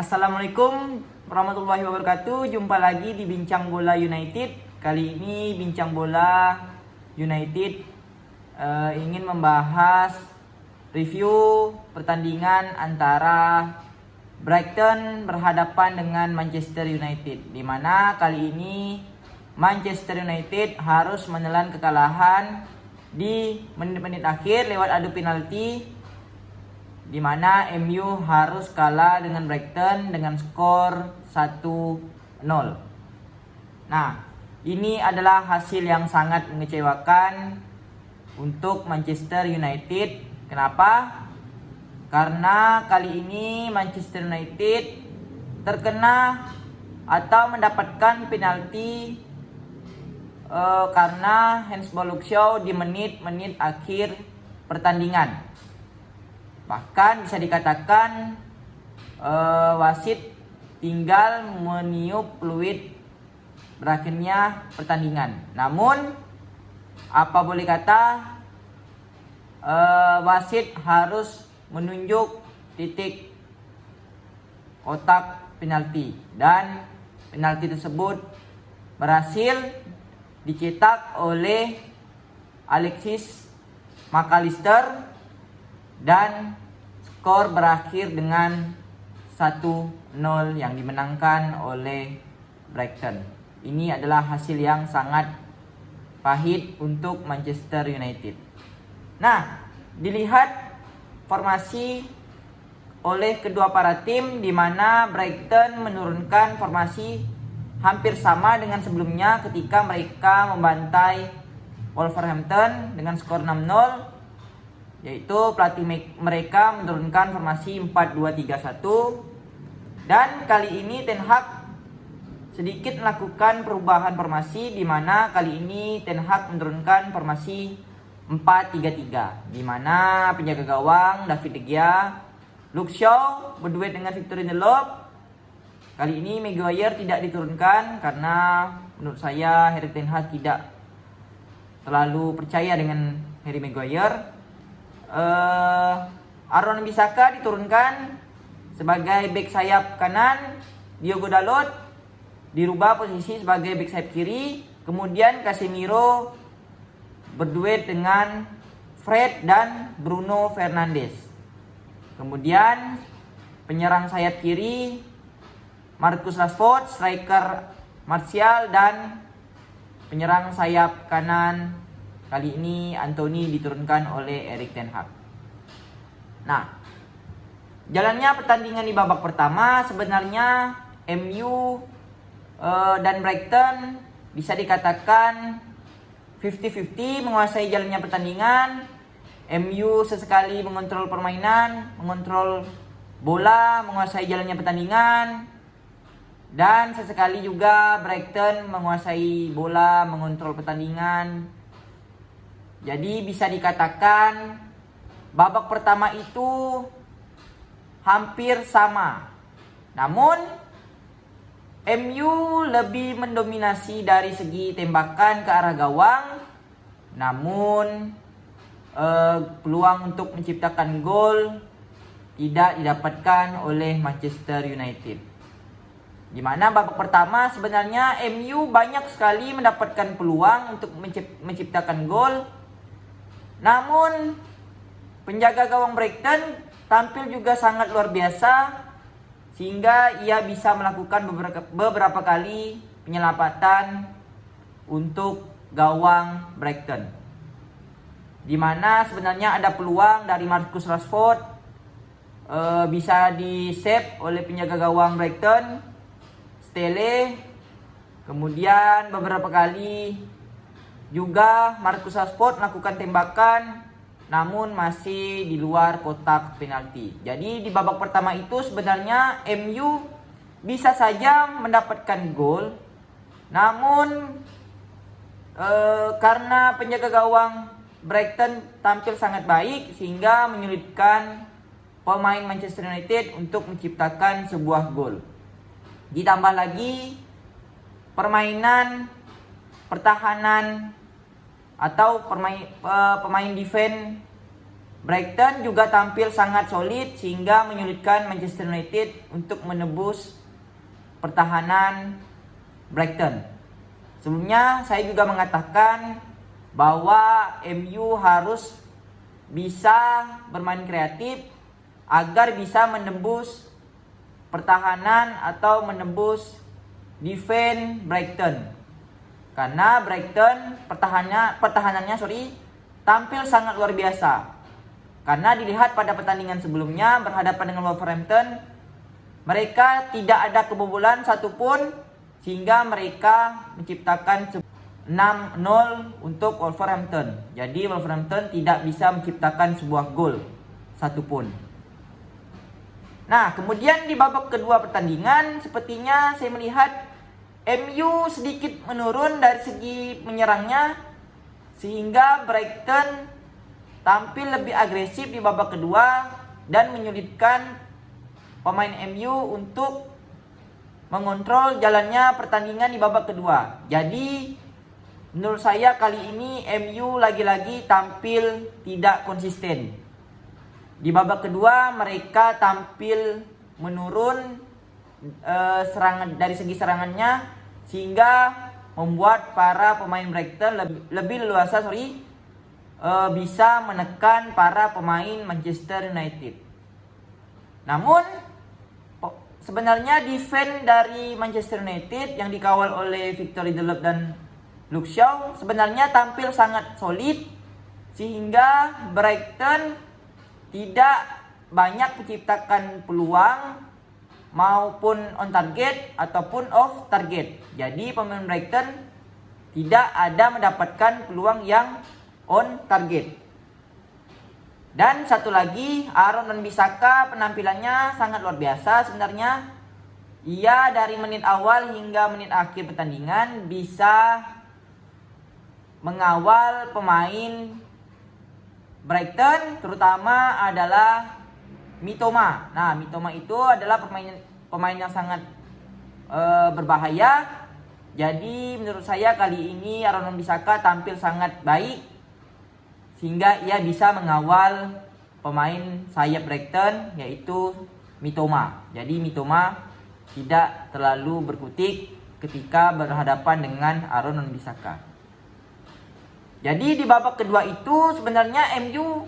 Assalamualaikum warahmatullahi wabarakatuh. Jumpa lagi di Bincang Bola United. Kali ini Bincang Bola United ingin membahas review pertandingan antara Brighton berhadapan dengan Manchester United, di mana kali ini Manchester United harus menelan kekalahan di menit-menit akhir lewat adu penalti, di mana MU harus kalah dengan Brighton dengan skor 1-0. Nah, ini adalah hasil yang sangat mengecewakan untuk Manchester United. Kenapa? Karena kali ini Manchester United terkena atau mendapatkan penalti karena handsball Luke Shaw di menit-menit akhir pertandingan. Bahkan bisa dikatakan wasit tinggal meniup peluit berakhirnya pertandingan. Namun apa boleh kata, wasit harus menunjuk titik kotak penalti, dan penalti tersebut berhasil dicetak oleh Alexis McAllister dan skor berakhir dengan 1-0 yang dimenangkan oleh Brighton. Ini adalah hasil yang sangat pahit untuk Manchester United. Nah, dilihat formasi oleh kedua para tim, di mana Brighton menurunkan formasi hampir sama dengan sebelumnya ketika mereka membantai Wolverhampton dengan skor 6-0. Yaitu pelatih mereka menurunkan formasi 4-2-3-1, dan kali ini Ten Hag sedikit melakukan perubahan formasi, di mana kali ini Ten Hag menurunkan formasi 4-3-3, di mana penjaga gawang David De Gea, Luke Shaw berduet dengan Victor Lindelof. Kali ini Maguire tidak diturunkan karena menurut saya Erik ten Hag tidak terlalu percaya dengan Harry Maguire. Aaron Wan-Bissaka diturunkan sebagai bek sayap kanan. Diogo Dalot dirubah posisi sebagai bek sayap kiri. Kemudian Casemiro berduet dengan Fred dan Bruno Fernandes. Kemudian penyerang sayap kiri Marcus Rashford, striker Martial, dan penyerang sayap kanan kali ini Anthony diturunkan oleh Erik ten Hag. Nah, jalannya pertandingan di babak pertama sebenarnya MU dan Brighton bisa dikatakan 50-50 menguasai jalannya pertandingan. MU sesekali mengontrol permainan, mengontrol bola, menguasai jalannya pertandingan, dan sesekali juga Brighton menguasai bola, mengontrol pertandingan. Jadi bisa dikatakan babak pertama itu hampir sama. Namun MU lebih mendominasi dari segi tembakan ke arah gawang. Namun peluang untuk menciptakan gol tidak didapatkan oleh Manchester United. Di mana babak pertama sebenarnya MU banyak sekali mendapatkan peluang untuk menciptakan gol. Namun penjaga gawang Brighton tampil juga sangat luar biasa, sehingga ia bisa melakukan beberapa kali penyelamatan untuk gawang Brighton, di mana sebenarnya ada peluang dari Marcus Rashford bisa di-save oleh penjaga gawang Brighton, Stele. Kemudian beberapa kali juga Marcus Rashford melakukan tembakan, namun masih di luar kotak penalti. Jadi di babak pertama itu sebenarnya MU bisa saja mendapatkan gol, namun karena penjaga gawang Brighton tampil sangat baik, sehingga menyulitkan pemain Manchester United untuk menciptakan sebuah gol. Ditambah lagi permainan pertahanan atau pemain defense Brighton juga tampil sangat solid sehingga menyulitkan Manchester United untuk menembus pertahanan Brighton. Sebelumnya saya juga mengatakan bahwa MU harus bisa bermain kreatif agar bisa menembus pertahanan atau menembus defense Brighton. Karena Brighton pertahanannya tampil sangat luar biasa. Karena dilihat pada pertandingan sebelumnya berhadapan dengan Wolverhampton, mereka tidak ada kebobolan satupun sehingga mereka menciptakan 6-0 untuk Wolverhampton. Jadi Wolverhampton tidak bisa menciptakan sebuah gol satupun. Nah, kemudian di babak kedua pertandingan sepertinya saya melihat MU sedikit menurun dari segi menyerangnya sehingga Brighton tampil lebih agresif di babak kedua dan menyulitkan pemain MU untuk mengontrol jalannya pertandingan di babak kedua. Jadi menurut saya kali ini MU lagi-lagi tampil tidak konsisten. Di babak kedua mereka tampil menurun dari segi serangannya sehingga membuat para pemain Brighton lebih leluasa bisa menekan para pemain Manchester United. Namun sebenarnya defense dari Manchester United yang dikawal oleh Victor Lindelof dan Luke Shaw sebenarnya tampil sangat solid sehingga Brighton tidak banyak menciptakan peluang maupun on target ataupun off target. Jadi pemain Brighton tidak ada mendapatkan peluang yang on target. Dan satu lagi, Aaron Wan-Bissaka penampilannya sangat luar biasa sebenarnya. Ia dari menit awal hingga menit akhir pertandingan bisa mengawal pemain Brighton, terutama adalah Mitoma. Nah, Mitoma itu adalah pemain yang sangat berbahaya. Jadi menurut saya kali ini Aaron Wan-Bissaka tampil sangat baik sehingga ia bisa mengawal pemain sayap Brighton yaitu Mitoma. Jadi Mitoma tidak terlalu berkutik ketika berhadapan dengan Aaron Wan-Bissaka. Jadi di babak kedua itu sebenarnya MU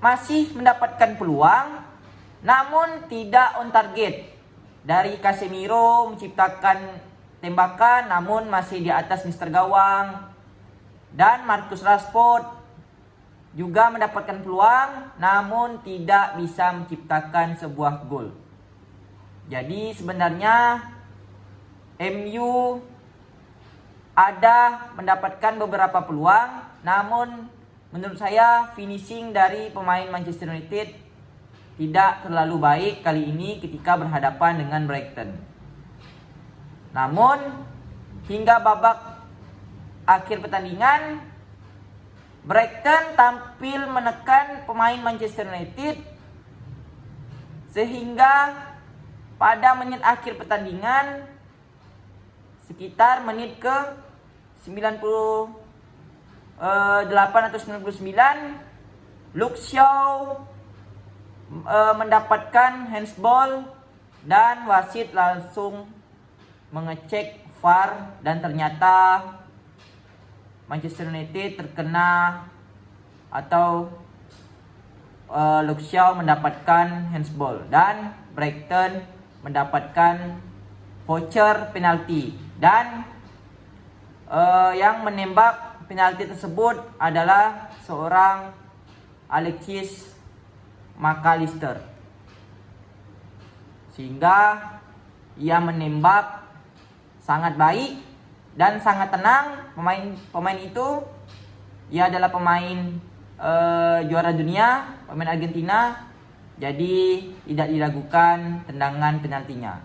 masih mendapatkan peluang namun tidak on target. Dari Casemiro menciptakan tembakan namun masih di atas Mister Gawang, dan Marcus Rashford juga mendapatkan peluang namun tidak bisa menciptakan sebuah gol. Jadi sebenarnya MU ada mendapatkan beberapa peluang namun menurut saya finishing dari pemain Manchester United tidak terlalu baik kali ini ketika berhadapan dengan Brighton. Namun hingga babak akhir pertandingan Brighton tampil menekan pemain Manchester United sehingga pada menit akhir pertandingan sekitar menit ke 98 atau 99 Luke Shaw mendapatkan handsball dan wasit langsung mengecek VAR dan ternyata Manchester United terkena atau Luke Shaw mendapatkan handsball dan Brighton mendapatkan voucher penalti. Dan yang menembak penalti tersebut adalah seorang Alexis McAllister, sehingga ia menembak sangat baik dan sangat tenang. Pemain itu ia adalah pemain juara dunia, pemain Argentina. Jadi tidak diragukan tendangan penaltinya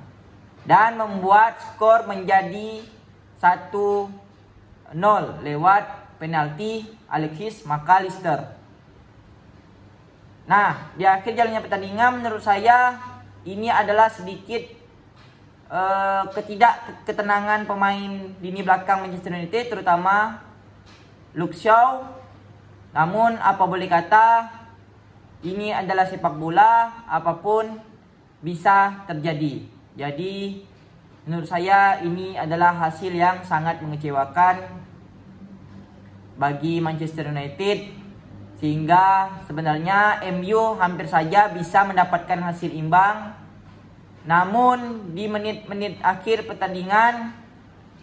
dan membuat skor menjadi 1-0 lewat penalti Alexis McAllister. Nah, di akhir jalannya pertandingan menurut saya ini adalah sedikit ketenangan pemain lini belakang Manchester United, terutama Luke Shaw. Namun apa boleh kata, ini adalah sepak bola, apapun bisa terjadi. Jadi menurut saya ini adalah hasil yang sangat mengecewakan bagi Manchester United, sehingga sebenarnya MU hampir saja bisa mendapatkan hasil imbang. Namun di menit-menit akhir pertandingan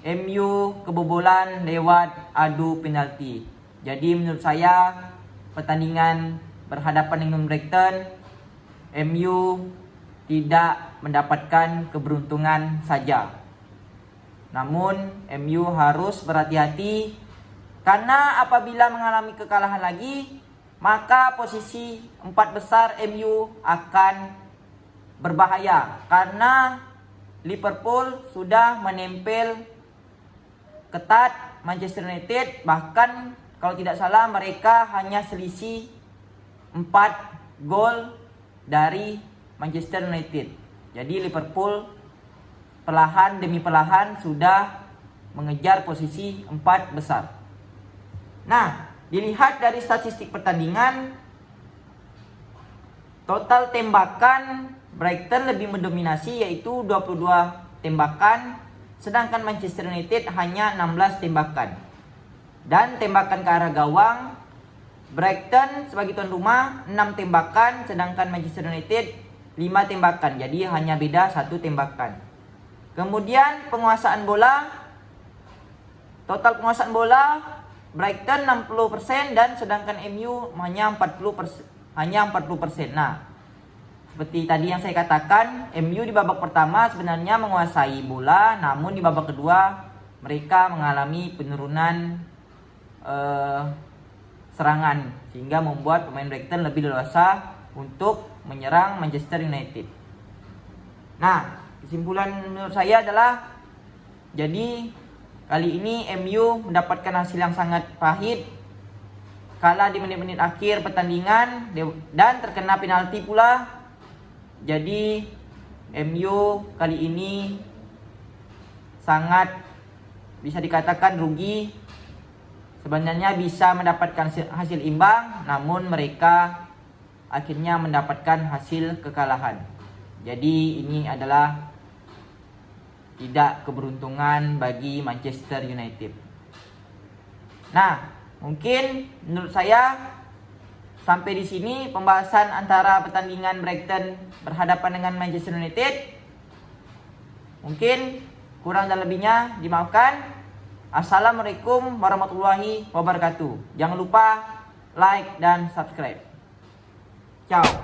MU kebobolan lewat adu penalti. Jadi menurut saya pertandingan berhadapan dengan Brighton, MU tidak mendapatkan keberuntungan saja. Namun MU harus berhati-hati, karena apabila mengalami kekalahan lagi, maka posisi 4 besar MU akan berbahaya, karena Liverpool sudah menempel ketat Manchester United. Bahkan kalau tidak salah mereka hanya selisih 4 gol dari Manchester United. Jadi Liverpool perlahan demi perlahan sudah mengejar posisi 4 besar. Nah, dilihat dari statistik pertandingan, total tembakan Brighton lebih mendominasi, yaitu 22 tembakan, sedangkan Manchester United hanya 16 tembakan. Dan tembakan ke arah gawang, Brighton sebagai tuan rumah 6 tembakan, sedangkan Manchester United 5 tembakan. Jadi hanya beda 1 tembakan. Kemudian penguasaan bola, total penguasaan bola Brighton 60% dan sedangkan MU hanya 40%. Nah, seperti tadi yang saya katakan, MU di babak pertama sebenarnya menguasai bola, namun di babak kedua mereka mengalami penurunan serangan, sehingga membuat pemain Brighton lebih leluasa untuk menyerang Manchester United. Nah, kesimpulan menurut saya adalah, jadi kali ini MU mendapatkan hasil yang sangat pahit, kalah di menit-menit akhir pertandingan dan terkena penalti pula. Jadi MU kali ini sangat bisa dikatakan rugi. Sebenarnya bisa mendapatkan hasil imbang, namun mereka akhirnya mendapatkan hasil kekalahan. Jadi ini adalah tidak keberuntungan bagi Manchester United. Nah, mungkin menurut saya sampai di sini pembahasan antara pertandingan Brighton berhadapan dengan Manchester United. Mungkin kurang dan lebihnya dimaafkan. Assalamualaikum warahmatullahi wabarakatuh. Jangan lupa like dan subscribe. Ciao.